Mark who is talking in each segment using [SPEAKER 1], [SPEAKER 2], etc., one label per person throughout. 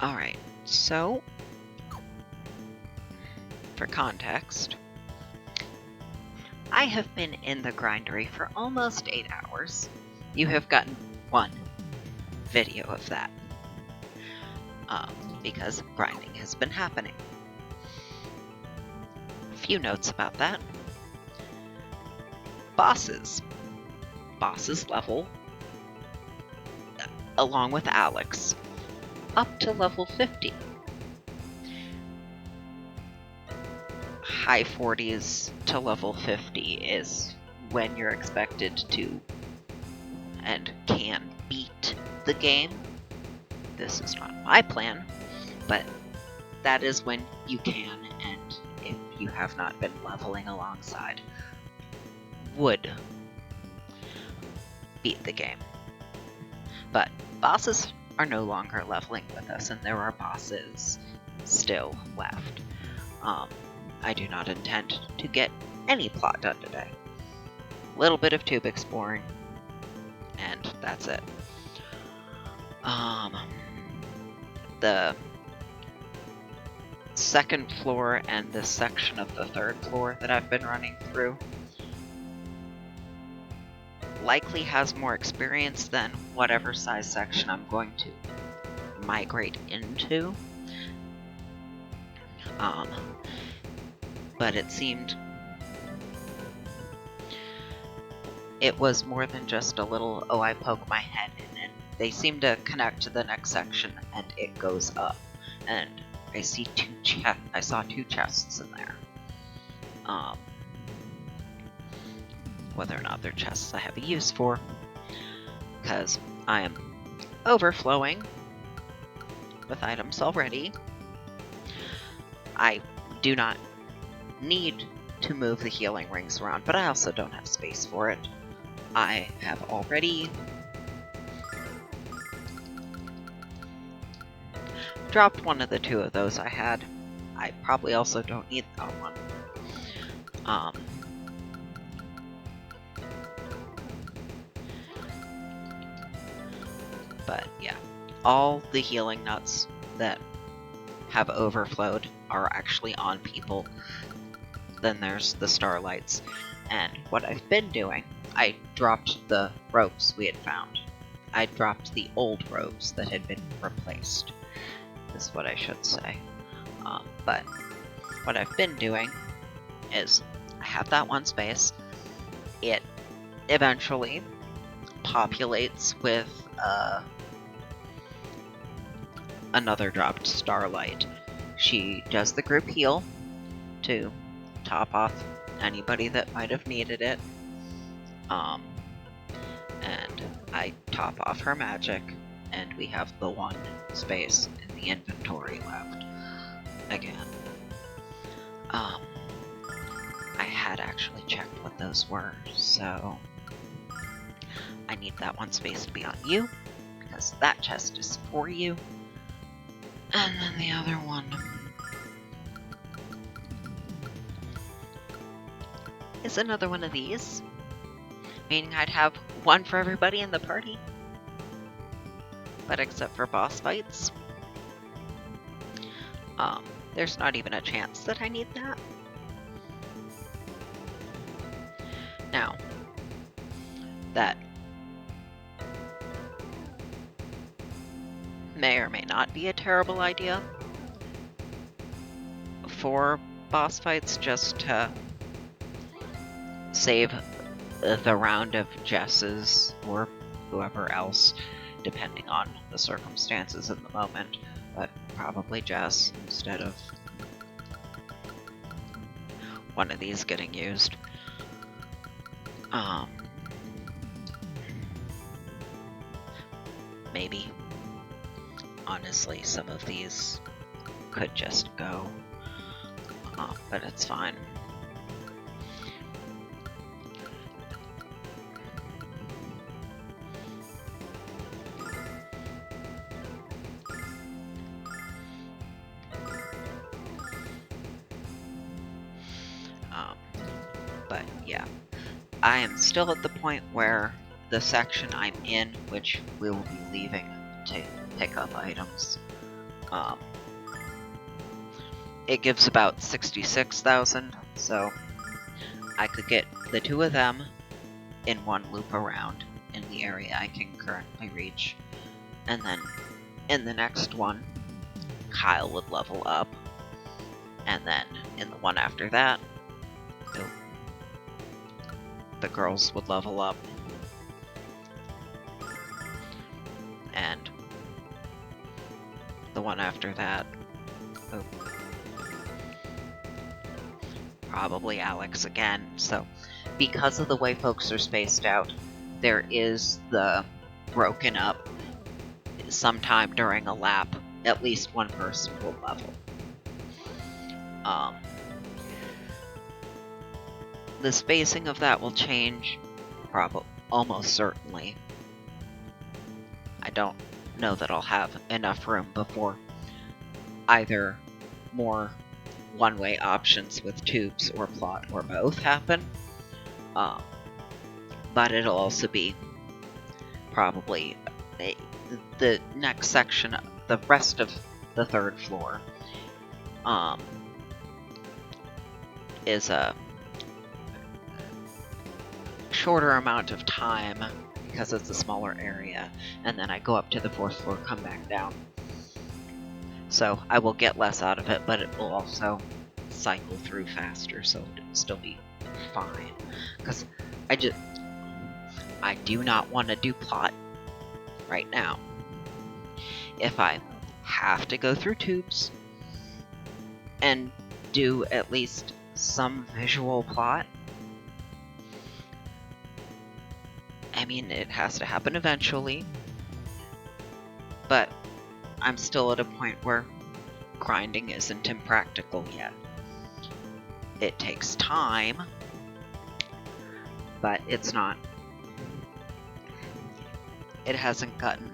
[SPEAKER 1] Alright, so, for context, I have been in the grindery for almost 8 hours. You have gotten one video of that, because grinding has been happening. A few notes about that. Bosses level, along with Alex, up to level 50. High 40s to level 50 is when you're expected to and can beat the game. This is not my plan, but that is when you can, and if you have not been leveling alongside, would beat the game. But bosses are no longer leveling with us, and there are bosses still left. I do not intend to get any plot done today. A little bit of tube exploring, and that's it. The second floor and this section of the third floor that I've been running through likely has more experience than whatever size section I'm going to migrate into. But it seemed it was more than just a little, oh, I poke my head in it. They seem to connect to the next section and it goes up. And I saw two chests in there. Whether or not they're chests I have a use for, because I am overflowing with items already. I do not need to move the healing rings around, but I also don't have space for it. I have already dropped one of the two of those I had. I probably also don't need that one. But yeah, all the healing nuts that have overflowed are actually on people. Then there's the starlights. And what I've been doing, I dropped the ropes we had found. I dropped the old ropes that had been replaced, is what I should say. But what I've been doing is I have that one space. It eventually populates with another dropped starlight. She does the group heal to top off anybody that might have needed it. And I top off her magic, and we have the one space in the inventory left again. I had actually checked what those were, so I need that one space to be on you, because that chest is for you. And then the other one is another one of these, meaning I'd have one for everybody in the party. But except for boss fights, there's not even a chance that I need that. Now, that may or may not be a terrible idea for boss fights, just to save the round of Jesses or whoever else, depending on the circumstances in the moment, but probably Jess instead of one of these getting used. Maybe. Honestly, some of these could just go, but it's fine. But yeah, I am still at the point where the section I'm in, which we will be leaving to pick up items, Um, it gives about 66,000, so I could get the two of them in one loop around in the area I can currently reach. And then in the next one, Kyle would level up. And then in the one after that, the girls would level up. And the one after that, probably Alex again. So because of the way folks are spaced out, there is the broken up sometime during a lap, at least one person will level. The spacing of that will change, probably, almost certainly. I don't know that I'll have enough room before either more one-way options with tubes or plot or both happen. But it'll also be probably the next section, the rest of the third floor, is a shorter amount of time because it's a smaller area, and then I go up to the fourth floor, come back down. So I will get less out of it, but it will also cycle through faster, so it'll still be fine. Because I do not want to do plot right now. If I have to go through tubes and do at least some visual plot, I mean, it has to happen eventually, but I'm still at a point where grinding isn't impractical yet. It takes time, but it's not. It hasn't gotten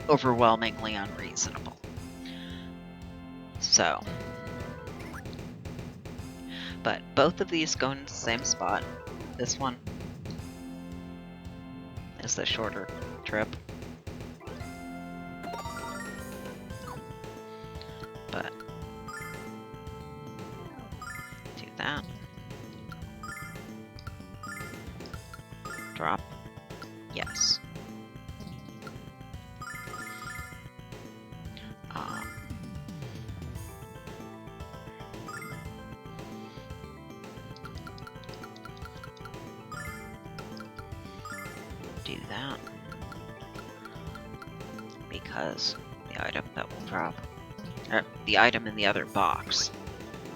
[SPEAKER 1] overwhelmingly unreasonable. So, but both of these go in the same spot. This one is the shorter trip. But do that. Drop. Yes. Do that. Because the item that will drop, the item in the other box,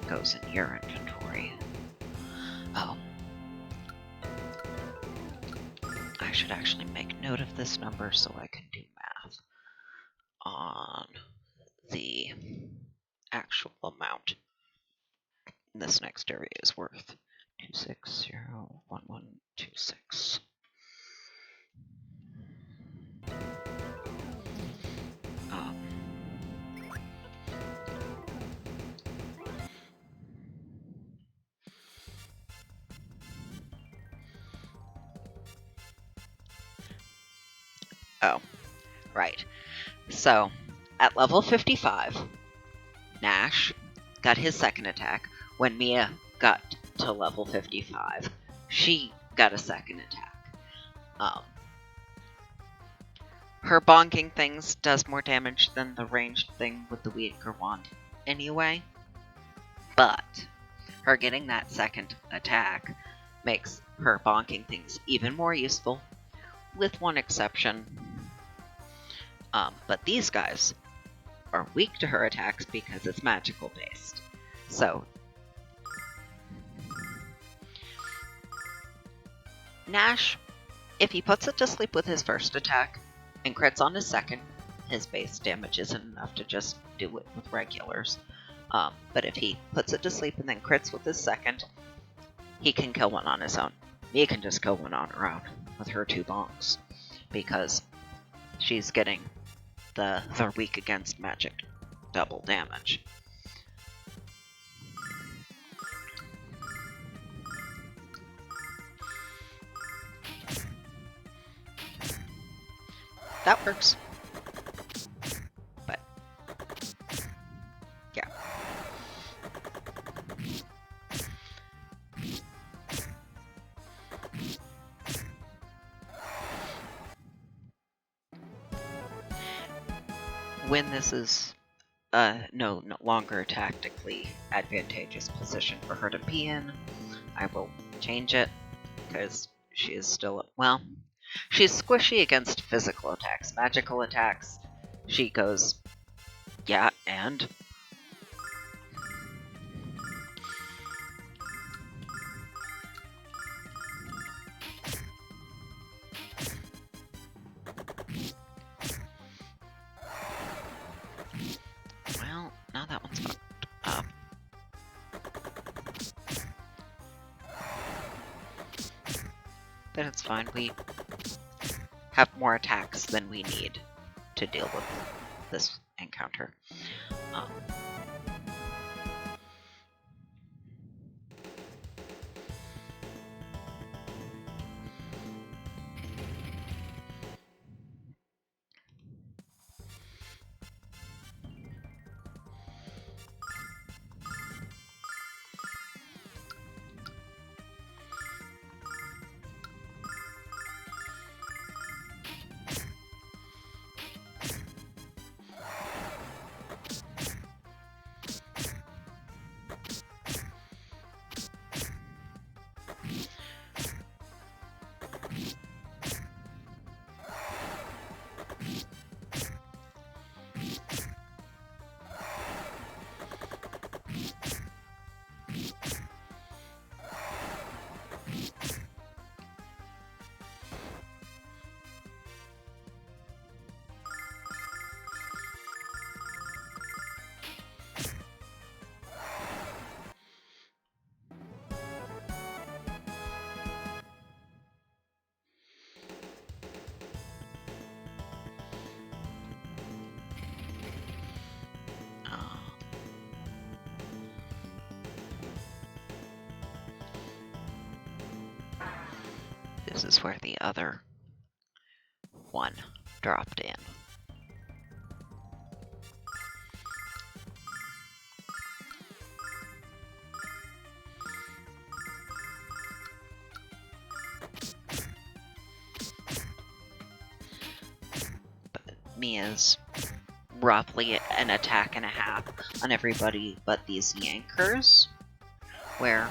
[SPEAKER 1] goes in your inventory. Oh. I should actually make note of this number so I can do math on the actual amount this next area is worth. 2601126. Oh, right. So, at level 55, Nash got his second attack. When Mia got to level 55, she got a second attack. Her bonking things does more damage than the ranged thing with the weaker wand anyway, but her getting that second attack makes her bonking things even more useful, with one exception. But these guys are weak to her attacks because it's magical based. So Nash, if he puts it to sleep with his first attack and crits on his second, his base damage isn't enough to just do it with regulars. But if he puts it to sleep and then crits with his second, he can kill one on his own. He can just kill one on her own with her two bonks, because she's getting the weak against magic double damage. That works. when this is no longer a tactically advantageous position for her to be in, I will change it, because she is still, well, she's squishy against physical attacks. Magical attacks, she goes, yeah, and? Well, now that one's fucked up. But it's fine, we have more attacks than we need to deal with this encounter. Um, This is where the other one dropped in. But Mia's roughly an attack and a half on everybody but these yankers, where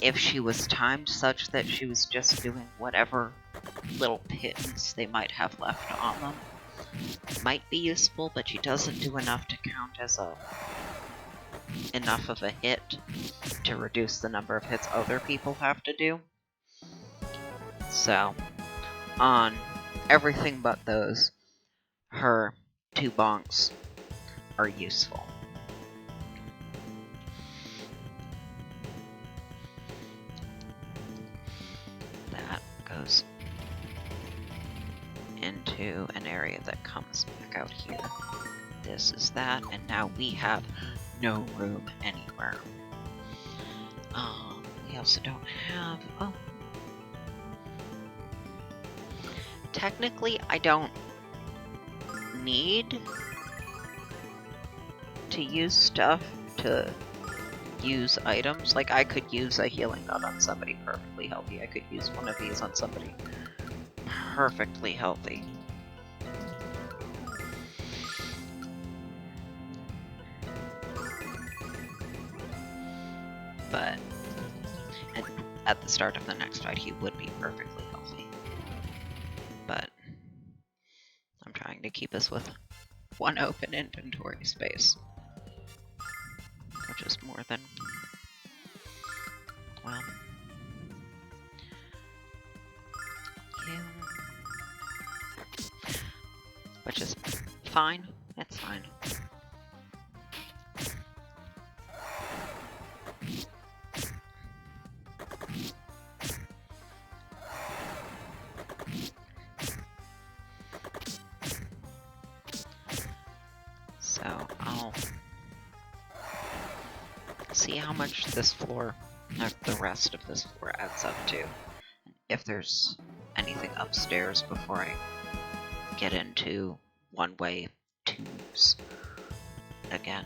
[SPEAKER 1] if she was timed such that she was just doing whatever little pittance they might have left on them, might be useful, but she doesn't do enough to count as enough of a hit to reduce the number of hits other people have to do. So, on everything but those, her 2 bonks are useful. That goes into an area that comes back out here. This is that, and now we have no room anywhere. We also don't have... Oh. Technically, I don't need to use stuff to use items. Like, I could use a healing nut on somebody perfectly healthy. I could use one of these on somebody perfectly healthy. But at the start of the next fight, he would be perfectly healthy. But I'm trying to keep us with 1 open inventory space, which is more than, well, which is fine. It's fine. So I'll see how much this floor, or the rest of this floor, adds up to. If there's anything upstairs before I get into one-way tubes again.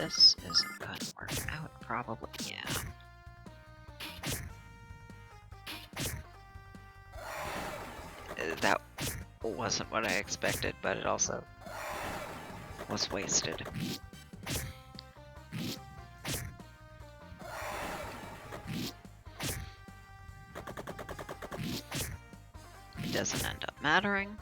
[SPEAKER 1] This isn't gonna work out, probably. Yeah. That wasn't what I expected, but it also was wasted. It doesn't end up mattering.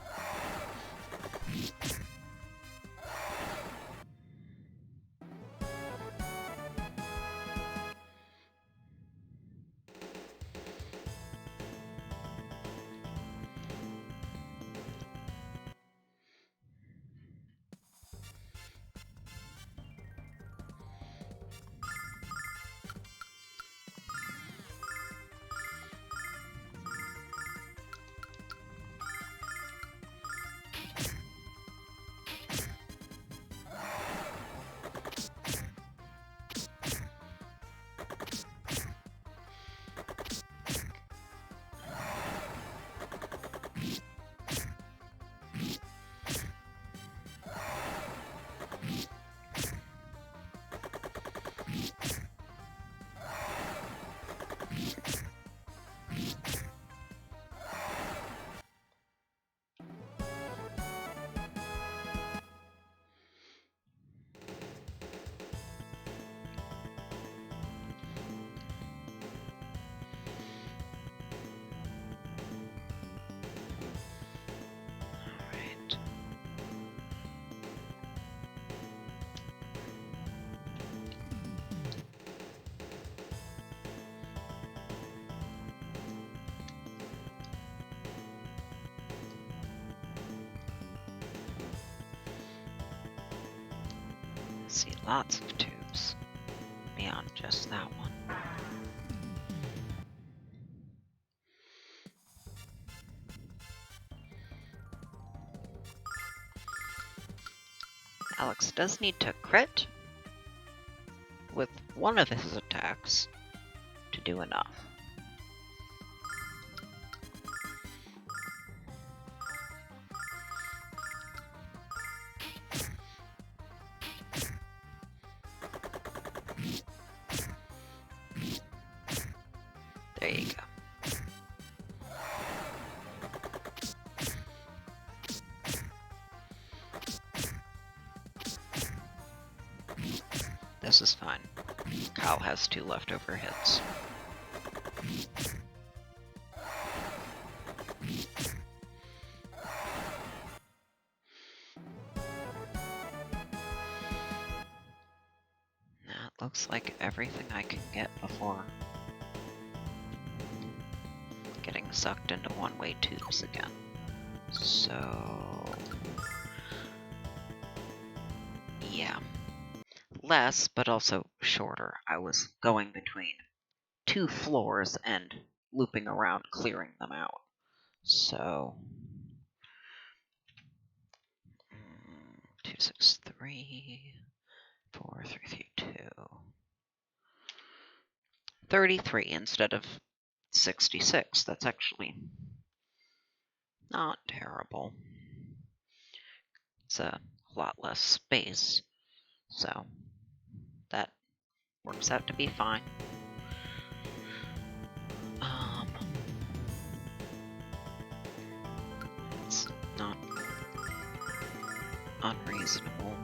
[SPEAKER 1] See lots of tubes beyond just that one. Alex does need to crit with one of his attacks to do enough. There you go. This is fine. Kyle has 2 leftover hits. That looks like everything I can get before getting sucked into one-way tubes again. So... yeah. Less, but also shorter. I was going between 2 floors and looping around, clearing them out. So... 263... 4332... 33 instead of 66. That's actually not terrible. It's a lot less space, so that works out to be fine. It's not unreasonable.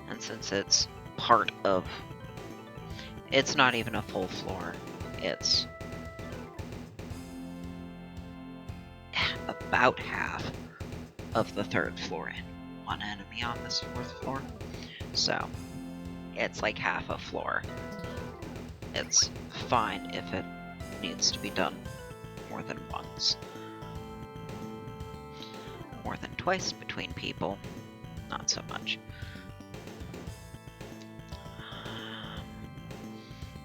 [SPEAKER 1] And since it's part of... it's not even a full floor, it's about half of the 3rd floor and 1 enemy on this 4th floor. So, it's like half a floor. It's fine if it needs to be done more than once. More than twice between people, not so much.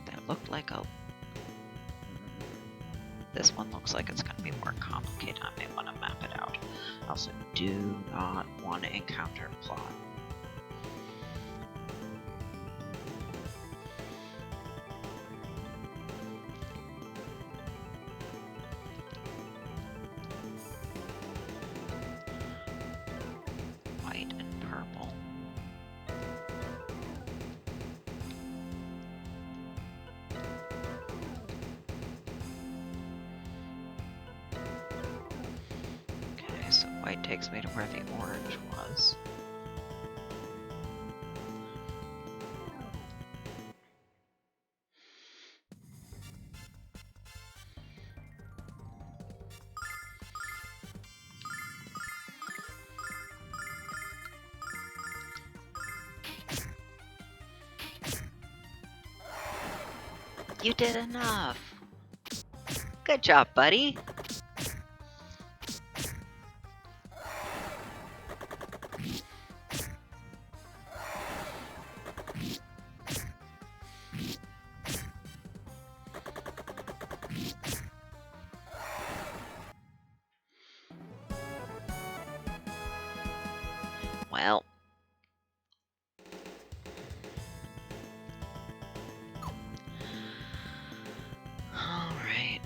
[SPEAKER 1] That looked like a... this one looks like it's going to be more complicated. I may want to map it out. I also do not want to encounter plot. white takes me to where the orange was. You did enough! Good job, buddy! Well. Alright.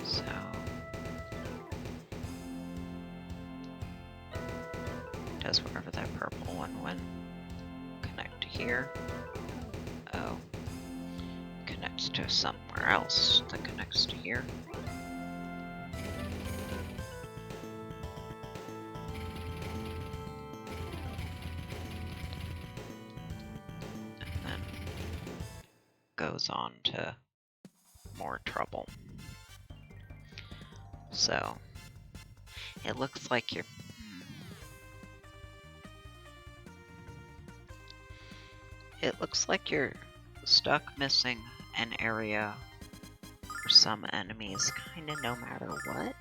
[SPEAKER 1] So does wherever that purple one went connect to here? Oh, connects to somewhere else that connects to here. And then goes on to more trouble. So it looks like you're stuck missing an area for some enemies, kinda no matter what.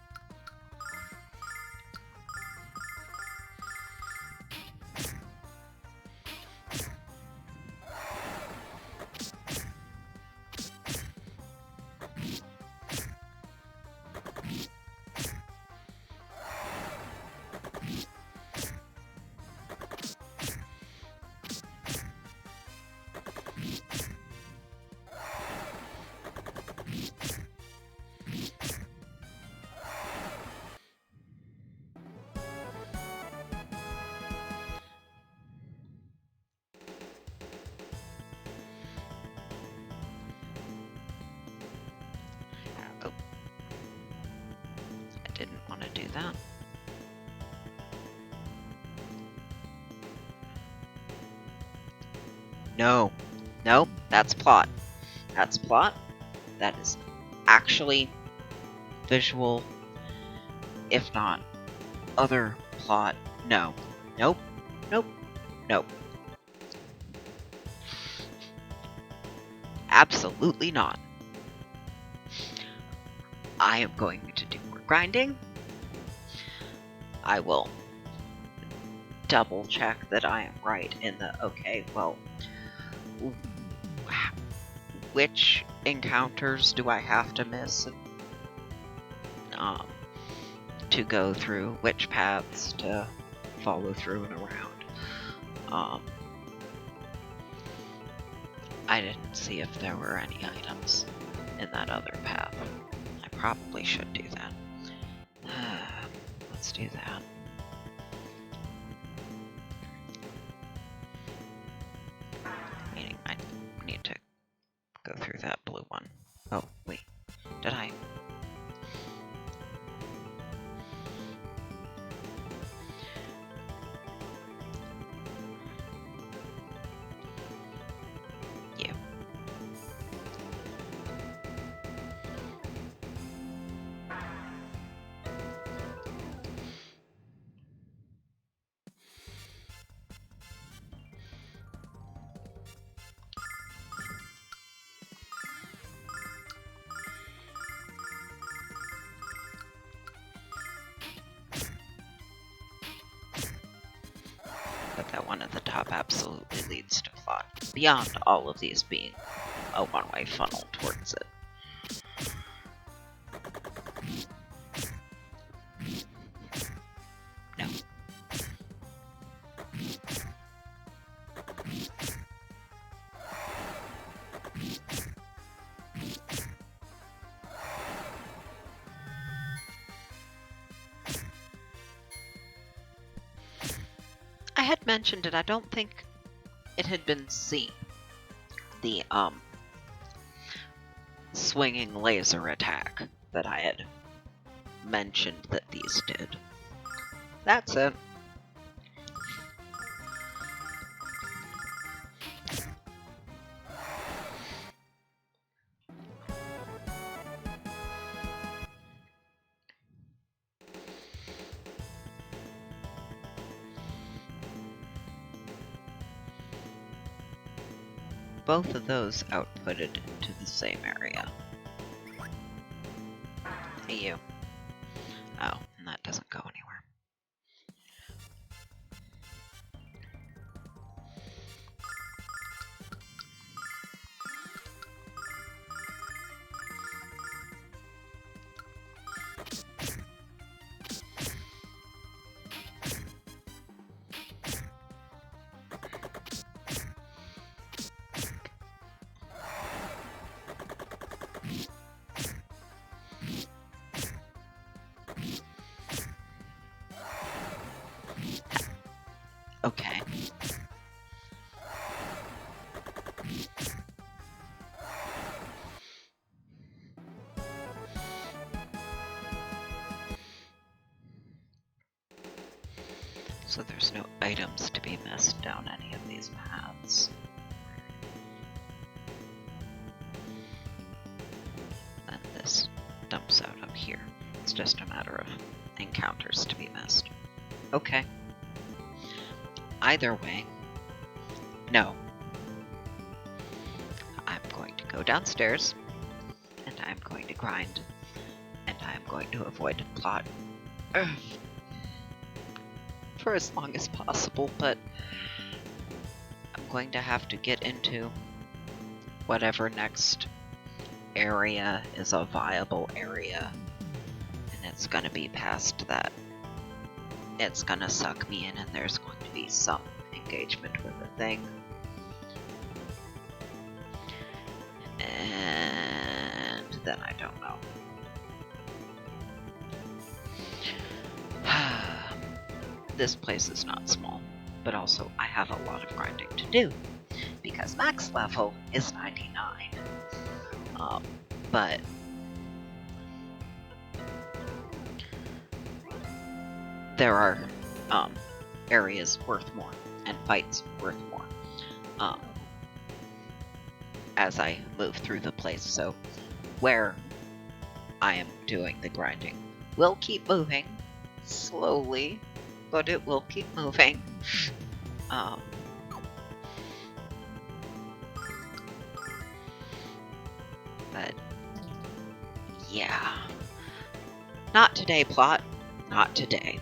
[SPEAKER 1] Oh. I didn't want to do that. No. No, that's plot. That's plot. That is actually visual, if not other plot. No. Nope. Nope. Nope. Absolutely not. I am going to do more grinding. I will double check that I am right in the, okay, well, which encounters do I have to miss to go through, which paths to follow through and around. I didn't see if there were any items in that other path. I probably should do that. Let's do that. Meaning I need to go through that blue one. Oh, wait. Did I? Yeah. But that one at the top absolutely leads to plot, beyond all of these being a one-way funnel towards it. No. had mentioned it, I don't think it had been seen. The, swinging laser attack that I had mentioned that these did. That's it. Both of those outputted to the same area. Hey, you. Oh, and that doesn't go anywhere. Okay. So there's no items to be missed down any of these paths. Then this dumps out up here. It's just a matter of encounters to be missed. Okay. Either way, no. I'm going to go downstairs, and I'm going to grind, and I'm going to avoid plot for as long as possible, but I'm going to have to get into whatever next area is a viable area, and it's going to be past that. It's going to suck me in, and there's going to be some engagement with the thing. And then I don't know. This place is not small, but also I have a lot of grinding to do, because max level is 99. But there are areas worth more, and fights worth more, as I move through the place. So where I am doing the grinding will keep moving slowly, but it will keep moving. But yeah, not today, plot. Not today.